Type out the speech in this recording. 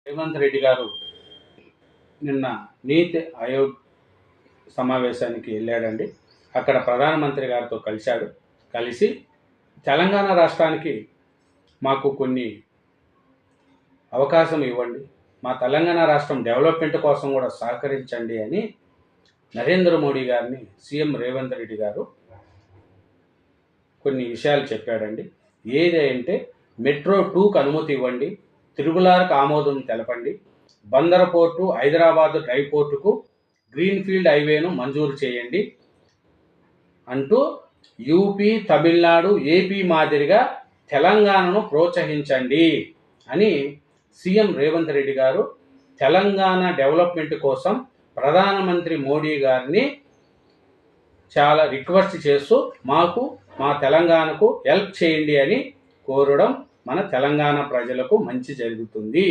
రేవంత్ రెడ్డి గారు నిన్న నీతి ఆయోగ్ సమావేశానికి వెళ్ళాడండి. అక్కడ ప్రధానమంత్రి గారితో కలిసి తెలంగాణ రాష్ట్రానికి మాకు కొన్ని అవకాశం ఇవ్వండి, మా తెలంగాణ రాష్ట్రం డెవలప్మెంట్ కోసం కూడా సహకరించండి అని నరేంద్ర మోడీ గారిని సీఎం రేవంత్ రెడ్డి గారు కొన్ని విషయాలు చెప్పాడండి. ఏదంటే మెట్రో 2కు అనుమతి ఇవ్వండి, త్రిపులార్కు ఆమోదం తెలపండి, బందర్ పోర్టు, హైదరాబాద్ డ్రై పోర్టుకు గ్రీన్ఫీల్డ్ హైవేను మంజూరు చేయండి అంటూ యూపీ, తమిళనాడు, ఏపీ మాదిరిగా తెలంగాణను ప్రోత్సహించండి అని సీఎం రేవంత్ రెడ్డి గారు తెలంగాణ డెవలప్మెంట్ కోసం ప్రధానమంత్రి మోడీ గారిని చాలా రిక్వెస్ట్ చేస్తూ మా తెలంగాణకు హెల్ప్ చేయండి అని కోరడం మన తెలంగాణ ప్రజలకు మంచి జరుగుతుంది.